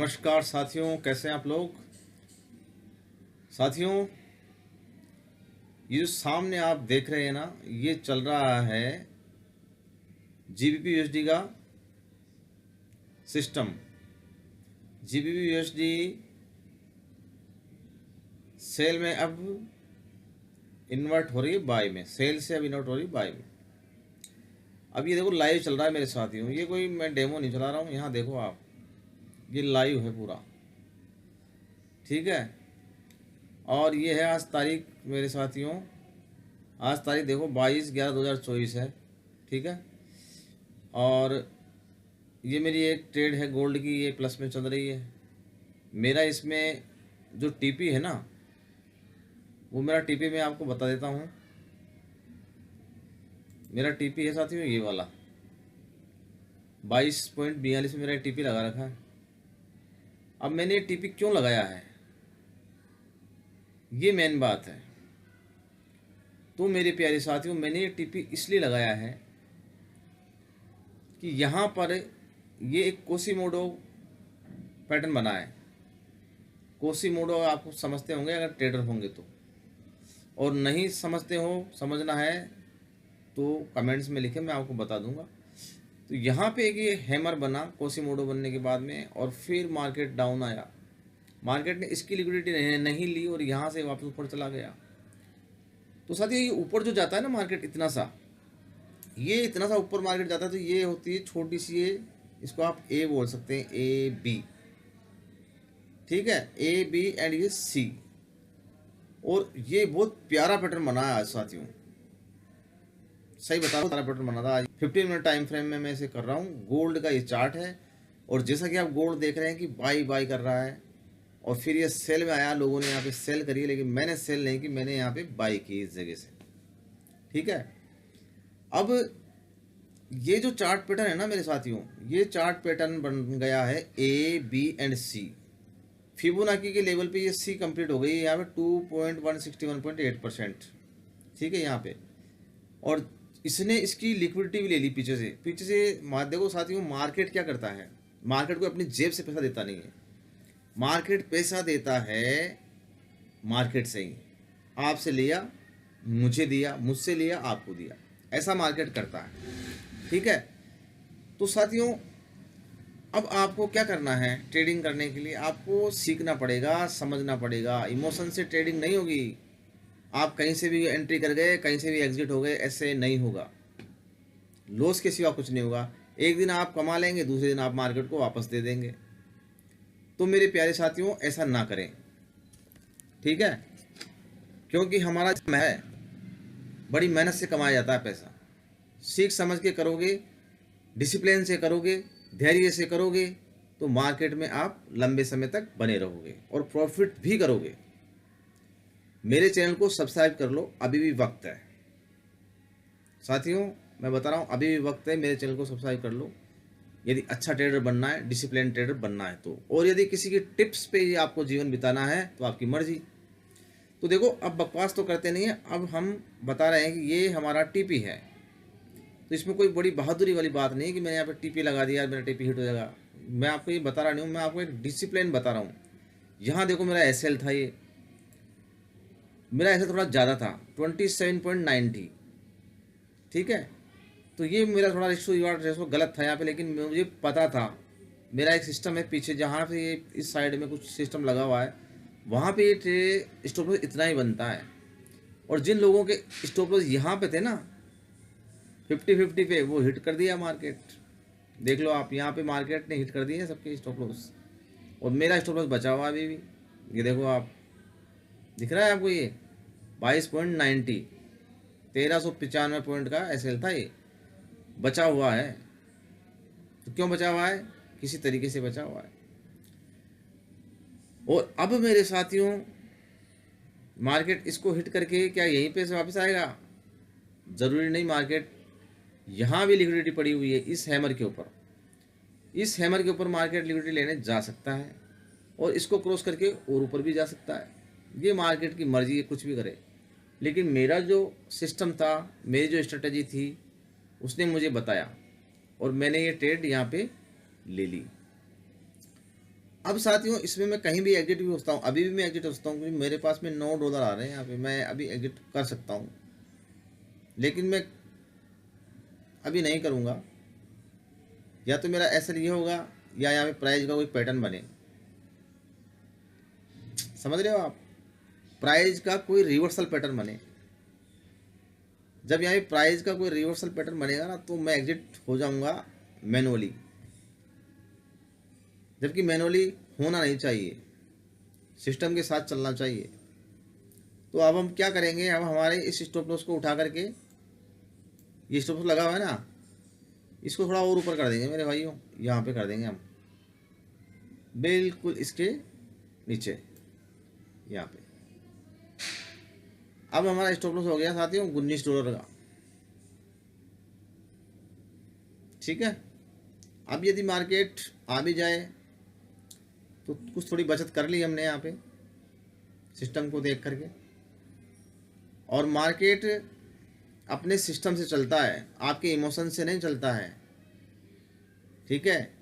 नमस्कार साथियों, कैसे हैं आप लोग। साथियों, ये जो सामने आप देख रहे हैं ना, ये चल रहा है जीबीपी यूएसडी का सिस्टम। जीबीपी यूएसडी सेल में अब इन्वर्ट हो रही है बाय में, सेल से अब इन्वर्ट हो रही है बाय में। अब ये देखो लाइव चल रहा है मेरे साथियों, ये कोई मैं डेमो नहीं चला रहा हूँ। यहाँ देखो आप, ये लाइव है पूरा, ठीक है। और ये है आज तारीख मेरे साथियों, आज तारीख देखो 22/11/2024 है, ठीक है। और ये मेरी एक ट्रेड है गोल्ड की, ये प्लस में चल रही है। मेरा इसमें जो टीपी है ना, वो मेरा टीपी मैं आपको बता देता हूँ। मेरा टीपी है साथियों ये वाला 22.42 में मेरा टीपी लगा रखा है। अब मैंने ये टीपी क्यों लगाया है, ये मेन बात है। तो मेरे प्यारे साथियों, मैंने ये टीपी इसलिए लगाया है कि यहाँ पर ये एक कोसीमोडो पैटर्न बना है। कोसीमोडो आपको समझते होंगे अगर ट्रेडर होंगे तो, और नहीं समझते हो, समझना है तो कमेंट्स में लिखें, मैं आपको बता दूंगा। तो यहाँ पे एक ये हैमर बना कोसीमोडो बनने के बाद में, और फिर मार्केट डाउन आया। मार्केट ने इसकी लिक्विडिटी नहीं ली और यहाँ से वापस ऊपर चला गया। तो साथियों, ये ऊपर जो जाता है ना मार्केट, इतना सा, ये इतना सा ऊपर मार्केट जाता है, तो ये होती है छोटी सी, ये इसको आप ए बोल सकते हैं, ए बी, ठीक है, ए बी एंड ये सी। और ये बहुत प्यारा पैटर्न बना है आज साथियों, सही बता रहा हूँ, प्यारा पैटर्न बना था आज। 15 मिनट टाइम फ्रेम में मैं इसे कर रहा हूँ। गोल्ड का ये चार्ट है, और जैसा कि आप गोल्ड देख रहे हैं कि बाई बाई कर रहा है, और फिर ये सेल में आया, लोगों ने यहाँ पे सेल करी है, लेकिन मैंने सेल नहीं की, मैंने यहाँ पे बाई की इस जगह से, ठीक है। अब ये जो चार्ट पैटर्न है ना मेरे साथियों, ये चार्ट पैटर्न बन गया है A B and C. Fibonacci के लेवल पे ये सी कंप्लीट हो गई है यहाँ पे 2.161.8%, ठीक है यहाँ पे। और इसने इसकी लिक्विडिटी भी ले ली पीछे से। देखो साथियों, मार्केट क्या करता है, मार्केट को अपनी जेब से पैसा देता नहीं है, मार्केट पैसा देता है मार्केट से ही। आपसे लिया, मुझे दिया, मुझसे लिया, आपको दिया, ऐसा मार्केट करता है, ठीक है। तो साथियों, अब आपको क्या करना है, ट्रेडिंग करने के लिए आपको सीखना पड़ेगा, समझना पड़ेगा। इमोशन से ट्रेडिंग नहीं होगी। आप कहीं से भी एंट्री कर गए, कहीं से भी एग्जिट हो गए, ऐसे नहीं होगा। लॉस के सिवा कुछ नहीं होगा। एक दिन आप कमा लेंगे, दूसरे दिन आप मार्केट को वापस दे देंगे। तो मेरे प्यारे साथियों, ऐसा ना करें, ठीक है, क्योंकि हमारा है, बड़ी मेहनत से कमाया जाता है पैसा। सीख समझ के करोगे, डिसिप्लिन से करोगे, धैर्य से करोगे, तो मार्केट में आप लंबे समय तक बने रहोगे और प्रॉफिट भी करोगे। मेरे चैनल को सब्सक्राइब कर लो, अभी भी वक्त है साथियों, मैं बता रहा हूँ, अभी भी वक्त है। मेरे चैनल को सब्सक्राइब कर लो यदि अच्छा ट्रेडर बनना है, डिसिप्लिन ट्रेडर बनना है तो। और यदि किसी की टिप्स पे ही आपको जीवन बिताना है तो आपकी मर्जी। तो देखो, अब बकवास तो करते नहीं है, अब हम बता रहे हैं कि ये हमारा टीपी है। तो इसमें कोई बड़ी बहादुरी वाली बात नहीं है कि मैंने यहाँ पे टीपी लगा दिया, मेरा टीपी हिट हो जाएगा। मैं आपको ये बता रहा नहीं हूँ, मैं आपको एक डिसिप्लिन बता रहा हूँ। यहाँ देखो, मेरा एसएल था, ये मेरा एसएल थोड़ा ज़्यादा था, 27.90, ठीक है। तो ये मेरा थोड़ा रेशो गलत था यहाँ पे, लेकिन मुझे पता था। मेरा एक सिस्टम है पीछे, जहाँ पे ये इस साइड में कुछ सिस्टम लगा हुआ है, वहाँ पे ये स्टॉप लॉस इतना ही बनता है। और जिन लोगों के स्टॉप लॉस यहाँ पे थे ना 50-50 पे, वो हिट कर दिया मार्केट। देख लो आप, यहाँ पे मार्केट ने हिट कर दिए सबके स्टॉप लॉस, और मेरा स्टॉप लॉस बचा हुआ अभी भी। ये देखो आप, दिख रहा है आपको, ये 22.90, 1395 पॉइंट का एसएल था, ये बचा हुआ है। तो क्यों बचा हुआ है, किसी तरीके से बचा हुआ है। और अब मेरे साथियों, मार्केट इसको हिट करके क्या यहीं पे से वापस आएगा, ज़रूरी नहीं। मार्केट यहाँ भी लिक्विडिटी पड़ी हुई है इस हैमर के ऊपर, इस हैमर के ऊपर मार्केट लिक्विडिटी लेने जा सकता है, और इसको क्रॉस करके और ऊपर भी जा सकता है। ये मार्केट की मर्जी है, कुछ भी करे। लेकिन मेरा जो सिस्टम था, मेरी जो स्ट्रेटजी थी, उसने मुझे बताया, और मैंने ये ट्रेड यहाँ पे ले ली। अब साथियों इसमें मैं कहीं भी एग्जिट भी होता हूँ, अभी भी मैं एग्जिट होता हूँ क्योंकि मेरे पास में $9 आ रहे हैं यहाँ पे, मैं अभी एग्जिट कर सकता हूँ, लेकिन मैं अभी नहीं करूँगा। या तो मेरा ऐसा ये होगा या यहाँ पे प्राइस का कोई पैटर्न बने, समझ रहे हो आप, प्राइस का कोई रिवर्सल पैटर्न बने। जब यहाँ पे प्राइस का कोई रिवर्सल पैटर्न बनेगा ना तो मैं एग्जिट हो जाऊंगा मैनुअली, जबकि मैनुअली होना नहीं चाहिए, सिस्टम के साथ चलना चाहिए। तो अब हम क्या करेंगे, हम हमारे इस स्टॉप लॉस को उठा करके, ये स्टॉप लॉस लगा हुआ है ना, इसको थोड़ा और ऊपर कर देंगे मेरे भाइयों, यहाँ पे कर देंगे हम बिल्कुल इसके नीचे यहाँ पे। अब हमारा स्टॉप लॉस हो गया साथियों $19 का, ठीक है। अब यदि मार्केट आ भी जाए तो कुछ थोड़ी बचत कर ली हमने यहाँ पे सिस्टम को देख करके। और मार्केट अपने सिस्टम से चलता है, आपके इमोशन से नहीं चलता है, ठीक है।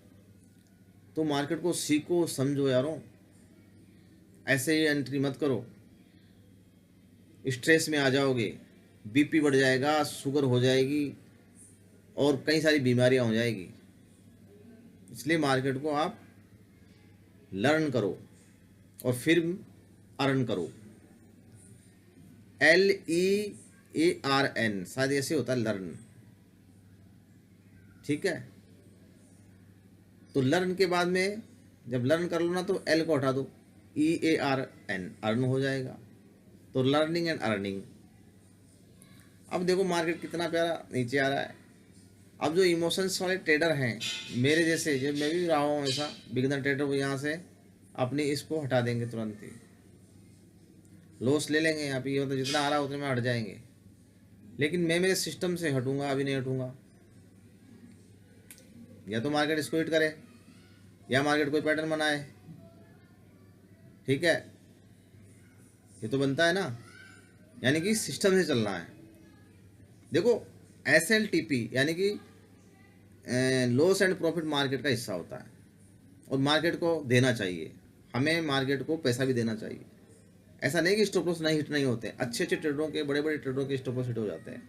तो मार्केट को सीखो समझो यारों, ऐसे ही एंट्री मत करो, स्ट्रेस में आ जाओगे, बीपी बढ़ जाएगा, शुगर हो जाएगी और कई सारी बीमारियां हो जाएगी। इसलिए मार्केट को आप लर्न करो और फिर अर्न करो। LEARN शायद ऐसे होता है लर्न, ठीक है। तो लर्न के बाद में जब लर्न कर लो ना तो L को हटा दो, EARN अर्न हो जाएगा। तो लर्निंग एंड अर्निंग। अब देखो मार्केट कितना प्यारा नीचे आ रहा है। अब जो इमोशंस वाले ट्रेडर हैं मेरे जैसे, जब मैं भी रहा हूँ ऐसा बिगिनर ट्रेडर, वो यहाँ से अपनी इसको हटा देंगे, तुरंत ही लॉस ले लेंगे यहाँ पे, ये मतलब जितना आ रहा है उतने में हट जाएंगे। लेकिन मैं मेरे सिस्टम से हटूंगा, अभी नहीं हटूंगा। या तो मार्केट इसको हिट करे या मार्केट कोई पैटर्न बनाए, ठीक है, ये तो बनता है ना, यानी कि सिस्टम से चलना है। देखो SLTP यानी कि लॉस एंड प्रॉफिट मार्केट का हिस्सा होता है और मार्केट को देना चाहिए, हमें मार्केट को पैसा भी देना चाहिए। ऐसा नहीं कि स्टॉप लॉस नहीं हिट नहीं होते, अच्छे अच्छे ट्रेडरों के, बड़े बड़े ट्रेडरों के स्टॉप लॉस हिट हो जाते हैं।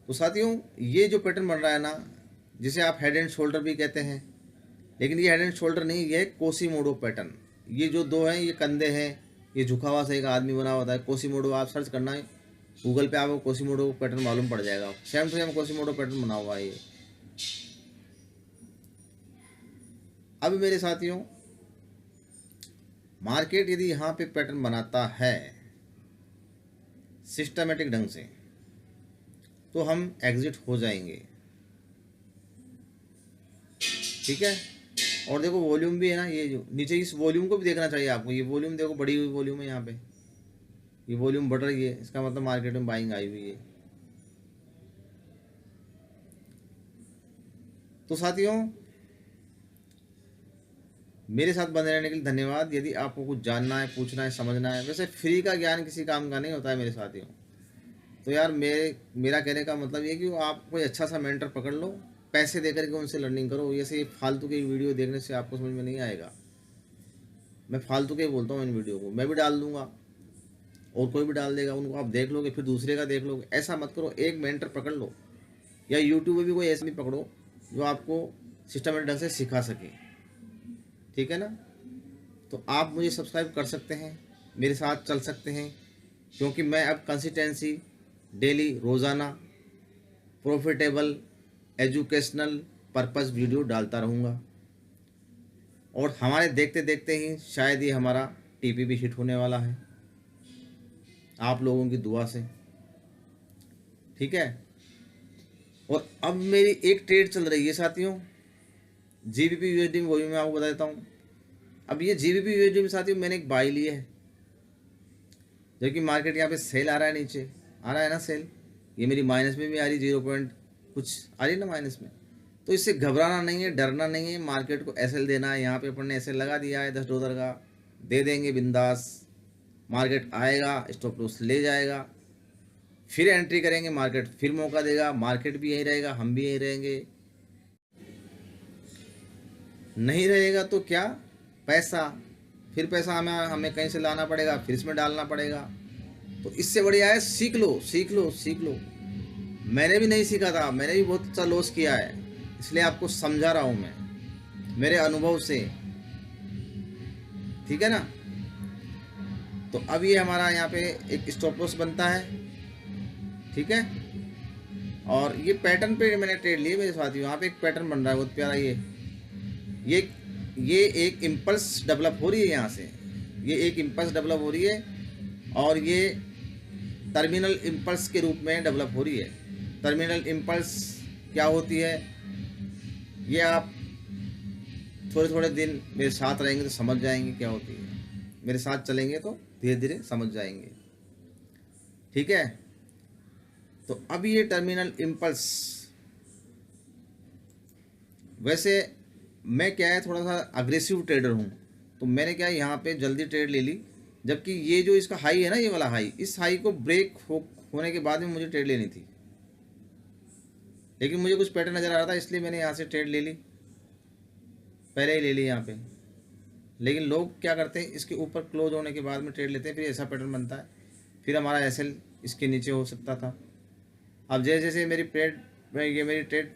तो साथियों ये जो पैटर्न बन रहा है ना, जिसे आप हेड एंड शोल्डर भी कहते हैं, लेकिन ये हेड एंड शोल्डर नहीं, ये कोसीमोडो पैटर्न। ये जो दो हैं ये कंधे हैं, ये झुका हुआ सा एक आदमी बना हुआ है कोसीमोडो। आप सर्च करना है गूगल पे, आपको कोसीमोडो पैटर्न मालूम पड़ जाएगा। सेम टू सेम कोसीमोडो पैटर्न बना हुआ है ये। अब मेरे साथियों मार्केट यदि यहाँ पे पैटर्न बनाता है सिस्टमेटिक ढंग से तो हम एग्जिट हो जाएंगे, ठीक है। और देखो वॉल्यूम भी है ना, ये जो नीचे, इस वॉल्यूम को भी देखना चाहिए आपको। ये वॉल्यूम देखो, बढ़ी हुई वॉल्यूम है यहाँ पे, ये वॉल्यूम बढ़ रही है, इसका मतलब मार्केट में बाइंग आई हुई है। तो साथियों मेरे साथ बने रहने के लिए धन्यवाद। यदि आपको कुछ जानना है, पूछना है, समझना है, वैसे फ्री का ज्ञान किसी काम का नहीं होता है मेरे साथियों। तो यार मेरा कहने का मतलब ये कि आप कोई अच्छा सा मेंटर पकड़ लो, पैसे दे करके उनसे लर्निंग करो। ऐसे फालतू की वीडियो देखने से आपको समझ में नहीं आएगा। मैं फालतू के ही बोलता हूँ, इन वीडियो को मैं भी डाल दूंगा और कोई भी डाल देगा, उनको आप देख लोगे फिर दूसरे का देख लोगे। ऐसा मत करो, एक मेंटर पकड़ लो या यूट्यूब में भी कोई ऐसा भी पकड़ो जो आपको सिस्टमेटिक ढंग से सिखा सके, ठीक है ना। तो आप मुझे सब्सक्राइब कर सकते हैं, मेरे साथ चल सकते हैं, क्योंकि मैं अब कंसिस्टेंसी डेली रोज़ाना प्रॉफिटेबल एजुकेशनल पर्पस वीडियो डालता रहूँगा। और हमारे देखते देखते ही शायद ये हमारा टीपी भी हिट होने वाला है आप लोगों की दुआ से, ठीक है। और अब मेरी एक ट्रेड चल रही है साथियों GBP USD में, वो भी मैं आपको बता देता हूँ। अब ये GBP USD में साथियों मैंने एक बाई ली है, जबकि मार्केट यहाँ पे सेल आ रहा है, नीचे आ रहा है ना सेल, ये मेरी माइनस में भी आ रही, 0 पॉइंट कुछ आ रही ना माइनस में। तो इससे घबराना नहीं है, डरना नहीं है, मार्केट को SL देना है। यहाँ पे अपन ने SL लगा दिया है $10 का, दे देंगे बिंदास। मार्केट आएगा, स्टॉप लॉस ले जाएगा, फिर एंट्री करेंगे, मार्केट फिर मौका देगा, मार्केट भी यहीं रहेगा, हम भी यहीं रहेंगे। नहीं रहेगा तो क्या, पैसा, फिर पैसा हमें हमें कहीं से लाना पड़ेगा, फिर इसमें डालना पड़ेगा। तो इससे बढ़िया है सीख लो, सीख लो, सीख लो। मैंने भी नहीं सीखा था, मैंने भी बहुत सा लॉस किया है, इसलिए आपको समझा रहा हूँ मैं मेरे अनुभव से, ठीक है ना। तो अब ये हमारा यहाँ पे एक स्टॉप लॉस बनता है, ठीक है। और ये पैटर्न पे मैंने ट्रेड लिए मेरे साथियों, यहाँ पे एक पैटर्न बन रहा है बहुत प्यारा। ये ये एक इम्पल्स डेवलप हो रही है यहाँ से, ये एक इम्पल्स डेवलप हो रही है और ये टर्मिनल इम्पल्स के रूप में डेवलप हो रही है। टर्मिनल इम्पल्स क्या होती है, ये आप थोड़े थोड़े दिन मेरे साथ रहेंगे तो समझ जाएंगे क्या होती है, मेरे साथ चलेंगे तो धीरे धीरे समझ जाएंगे, ठीक है। तो अब ये टर्मिनल इम्पल्स, वैसे मैं क्या है थोड़ा सा अग्रेसिव ट्रेडर हूँ, तो मैंने क्या यहाँ पे जल्दी ट्रेड ले ली, जबकि ये जो इसका हाई है ना, ये वाला हाई, इस हाई को ब्रेक होने के बाद में मुझे ट्रेड लेनी थी, लेकिन मुझे कुछ पैटर्न नज़र आ रहा था इसलिए मैंने यहाँ से ट्रेड ले ली, पहले ही ले ली यहाँ पे। लेकिन लोग क्या करते हैं, इसके ऊपर क्लोज होने के बाद में ट्रेड लेते हैं, फिर ऐसा पैटर्न बनता है, फिर हमारा एसएल इसके नीचे हो सकता था। अब जैसे जैसे मेरी ट्रेड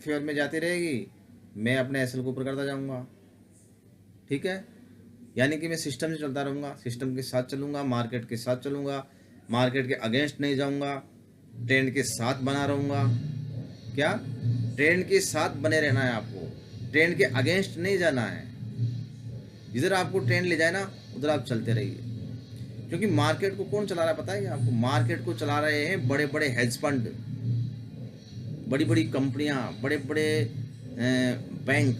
फेवर में जाती रहेगी, मैं अपने एसएल को ऊपर करता जाऊँगा, ठीक है। यानी कि मैं सिस्टम से चलता रहूँगा, सिस्टम के साथ चलूँगा, मार्केट के साथ चलूँगा, मार्केट के अगेंस्ट नहीं जाऊँगा, ट्रेंड के साथ बना रहूँगा। क्या, ट्रेंड के साथ बने रहना है आपको, ट्रेंड के अगेंस्ट नहीं जाना है। जिधर आपको ट्रेंड ले जाए ना, उधर आप चलते रहिए, क्योंकि मार्केट को कौन चला रहा है पता है आपको, मार्केट को चला रहे हैं बड़े बड़े हेज फंड, बड़ी बड़ी कंपनियां, बड़े बड़े बैंक,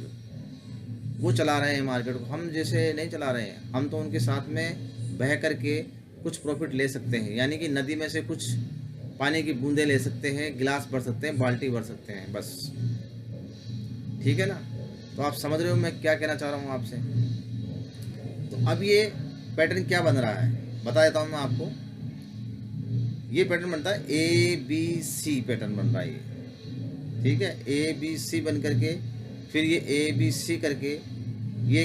वो चला रहे हैं मार्केट को, हम जैसे नहीं चला रहे हैं। हम तो उनके साथ में बह करके कुछ प्रॉफिट ले सकते हैं, यानी कि नदी में से कुछ पानी की बूंदें ले सकते हैं, गिलास भर सकते हैं, बाल्टी भर सकते हैं, बस, ठीक है ना। तो आप समझ रहे हो मैं क्या कहना चाह रहा हूँ आपसे। तो अब ये पैटर्न क्या बन रहा है बता देता हूँ मैं आपको। ये पैटर्न बनता है ABC पैटर्न बन रहा है ये, ठीक है। ABC बन करके फिर ये ABC करके ये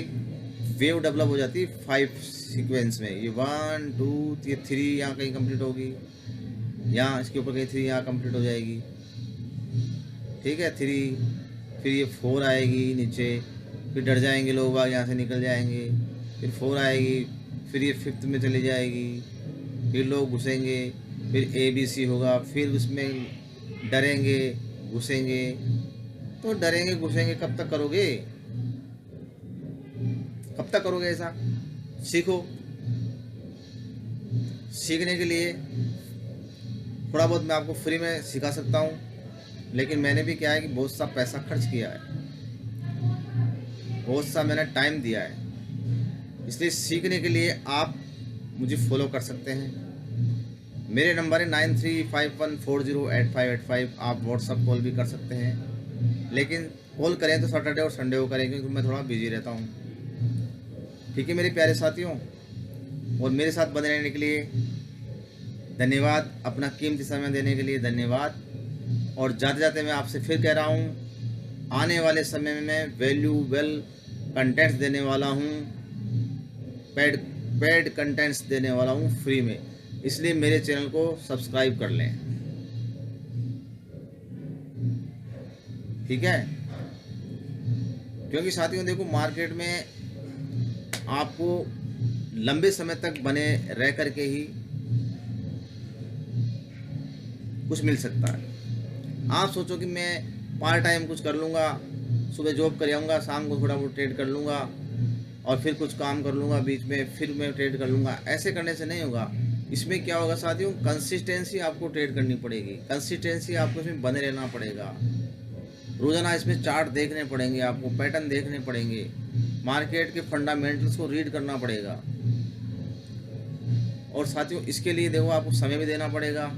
वेव डेवलप हो जाती है 5 सीक्वेंस में। ये 1 2 3 यहाँ कहीं कंप्लीट होगी, यहाँ इसके ऊपर कहीं 3 यहाँ कंप्लीट हो जाएगी, ठीक है। 3 फिर ये 4 आएगी नीचे, फिर डर जाएंगे लोग बाग, यहाँ से निकल जाएंगे, फिर 4 आएगी, फिर ये 5th में चली जाएगी, फिर लोग घुसेंगे, फिर ABC होगा, फिर उसमें डरेंगे घुसेंगे। तो डरेंगे घुसेंगे कब तक करोगे, कब तक करोगे ऐसा। सीखो, सीखने के लिए थोड़ा बहुत मैं आपको फ्री में सिखा सकता हूँ, लेकिन मैंने भी क्या है कि बहुत सा पैसा खर्च किया है, बहुत सा मैंने टाइम दिया है, इसलिए सीखने के लिए आप मुझे फॉलो कर सकते हैं। मेरे नंबर है 9351408585। आप व्हाट्सअप कॉल भी कर सकते हैं, लेकिन कॉल करें तो सैटरडे और संडे को करें, क्योंकि मैं थोड़ा बिजी रहता हूँ, ठीक है मेरे प्यारे साथियों। और मेरे साथ बने रहने के लिए धन्यवाद, अपना कीमती समय देने के लिए धन्यवाद। और जाते जाते मैं आपसे फिर कह रहा हूँ, आने वाले समय में मैं वैल्यूएबल कंटेंट्स देने वाला हूँ, पेड कंटेंट्स देने वाला हूँ फ्री में, इसलिए मेरे चैनल को सब्सक्राइब कर लें, ठीक है। क्योंकि साथियों देखो, मार्केट में आपको लंबे समय तक बने रह करके ही कुछ मिल सकता है। आप सोचो कि मैं पार्ट टाइम कुछ कर लूँगा, सुबह जॉब कर आऊँगा, शाम को थोड़ा बहुत ट्रेड कर लूँगा और फिर कुछ काम कर लूँगा बीच में, फिर मैं ट्रेड कर लूँगा, ऐसे करने से नहीं होगा। इसमें क्या होगा साथियों, कंसिस्टेंसी आपको ट्रेड करनी पड़ेगी, कंसिस्टेंसी आपको इसमें बने रहना पड़ेगा, रोज़ाना इसमें चार्ट देखने पड़ेंगे, आपको पैटर्न देखने पड़ेंगे, मार्केट के फंडामेंटल्स को रीड करना पड़ेगा। और साथियों इसके लिए देखो आपको समय भी देना पड़ेगा।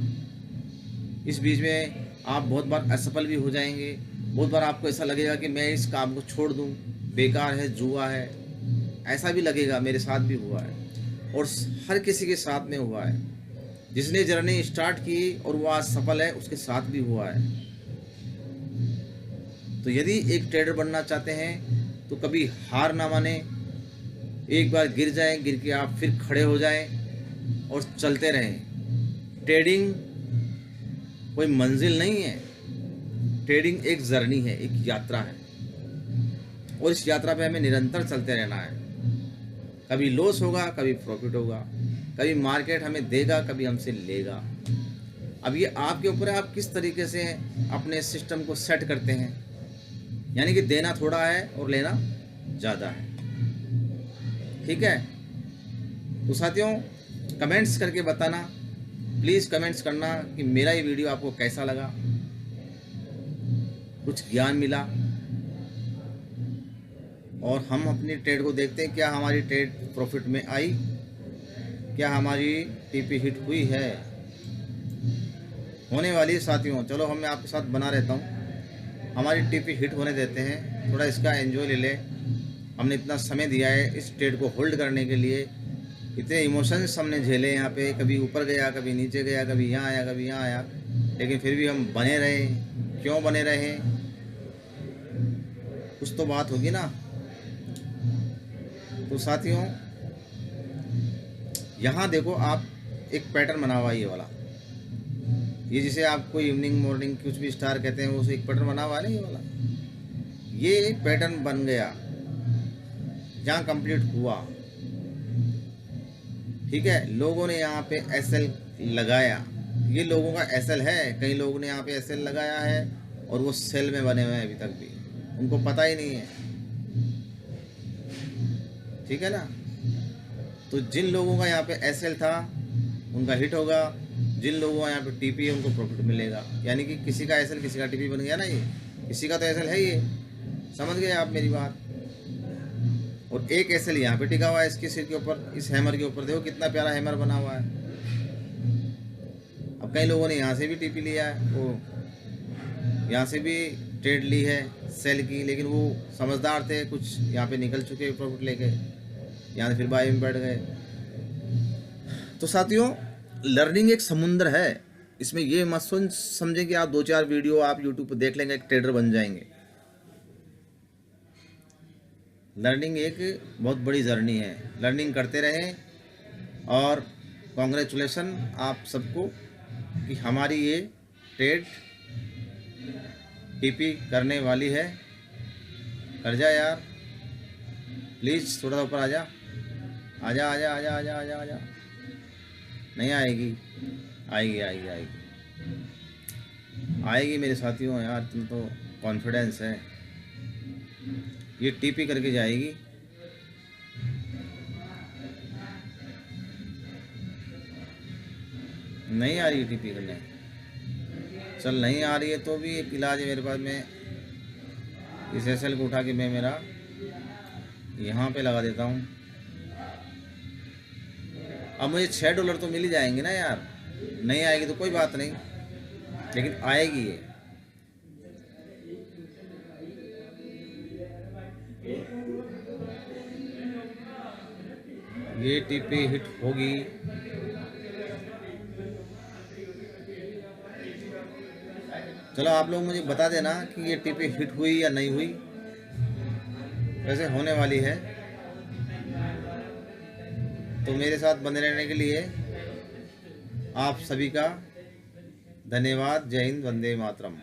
इस बीच में आप बहुत बार असफल भी हो जाएंगे, बहुत बार आपको ऐसा लगेगा कि मैं इस काम को छोड़ दूं, बेकार है, जुआ है, ऐसा भी लगेगा। मेरे साथ भी हुआ है और हर किसी के साथ में हुआ है। जिसने जर्नी स्टार्ट की और वो आज सफल है, उसके साथ भी हुआ है। तो यदि एक ट्रेडर बनना चाहते हैं तो कभी हार ना माने। एक बार गिर जाएं, गिर के आप फिर खड़े हो जाएं और चलते रहें। ट्रेडिंग कोई मंजिल नहीं है, ट्रेडिंग एक जर्नी है, एक यात्रा है, और इस यात्रा पे हमें निरंतर चलते रहना है। कभी लॉस होगा, कभी प्रॉफिट होगा, कभी मार्केट हमें देगा, कभी हमसे लेगा। अब ये आपके ऊपर है, आप किस तरीके से अपने सिस्टम को सेट करते हैं। यानी कि देना थोड़ा है और लेना ज़्यादा है। ठीक है, तो साथियों कमेंट्स करके बताना, प्लीज़ कमेंट्स करना कि मेरा ये वीडियो आपको कैसा लगा, कुछ ज्ञान मिला, और हम अपनी ट्रेड को देखते हैं, क्या हमारी ट्रेड प्रॉफिट में आई, क्या हमारी टीपी हिट हुई है। होने वाली है साथियों, चलो हम मैं आपके साथ बना रहता हूँ। हमारी टीपी हिट होने देते हैं, थोड़ा इसका एंजॉय ले ले। हमने इतना समय दिया है इस ट्रेड को होल्ड करने के लिए, इतने इमोशंस हमने झेले यहाँ पे, कभी ऊपर गया, कभी नीचे गया, कभी यहाँ आया, कभी यहाँ आया, लेकिन फिर भी हम बने रहे। क्यों बने रहे, कुछ तो बात होगी ना। तो साथियों यहाँ देखो, आप एक पैटर्न बना हुआ है ये वाला, ये जिसे आपको इवनिंग मॉर्निंग कुछ भी स्टार कहते हैं, वो एक पैटर्न बना हुआ है ना ये वाला। ये पैटर्न बन गया जहाँ कंप्लीट हुआ। ठीक है, लोगों ने यहाँ पे एसएल लगाया, ये लोगों का एसएल है। कई लोगों ने यहाँ पे एसएल लगाया है और वो सेल में बने हुए हैं अभी तक भी, उनको पता ही नहीं है। ठीक है ना, तो जिन लोगों का यहाँ पे एसएल था उनका हिट होगा, जिन लोगों का यहाँ पे टीपी है उनको प्रॉफिट मिलेगा। यानी कि किसी का एसएल किसी का टीपी बन गया ना, ये किसी का तो एसएल है, ये समझ गए आप मेरी बात। और एक एसएल यहाँ पे टिका हुआ है इसके सिर के ऊपर, इस हैमर के ऊपर, देखो कितना प्यारा हैमर बना हुआ है। अब कई लोगों ने यहाँ से भी टीपी लिया है, वो यहाँ से भी ट्रेड ली है सेल की, लेकिन वो समझदार थे, कुछ यहाँ पे निकल चुके प्रॉफिट लेके, यहाँ से फिर बाय में बैठ गए। तो साथियों लर्निंग एक समुंदर है, इसमें ये मत समझे कि आप 2-4 वीडियो आप यूट्यूब पर देख लेंगे एक ट्रेडर बन जाएंगे। लर्निंग एक बहुत बड़ी जर्नी है, लर्निंग करते रहें। और कॉन्ग्रेचुलेसन आप सबको कि हमारी ये ट्रेड टीपी करने वाली है। कर जा यार, प्लीज़ थोड़ा सा ऊपर आ जा, आजा आजा आजा आजा आजा आजा। नहीं आएगी, आएगी आएगी आएगी आएगी मेरे साथियों। यार तुम तो कॉन्फिडेंस है, ये टीपी करके जाएगी। नहीं आ रही टीपी करने, चल नहीं आ रही है तो भी एक इलाज है मेरे पास। मैं इस एसएल को उठा के मैं मेरा यहाँ पे लगा देता हूँ। अब मुझे $6 तो मिल ही जाएंगे ना यार। नहीं आएगी तो कोई बात नहीं, लेकिन आएगी ये टीपी हिट होगी। चलो आप लोग मुझे बता देना कि ये टीपी हिट हुई या नहीं हुई। वैसे होने वाली है, तो मेरे साथ बने रहने के लिए आप सभी का धन्यवाद। जय हिंद, वंदे मातरम।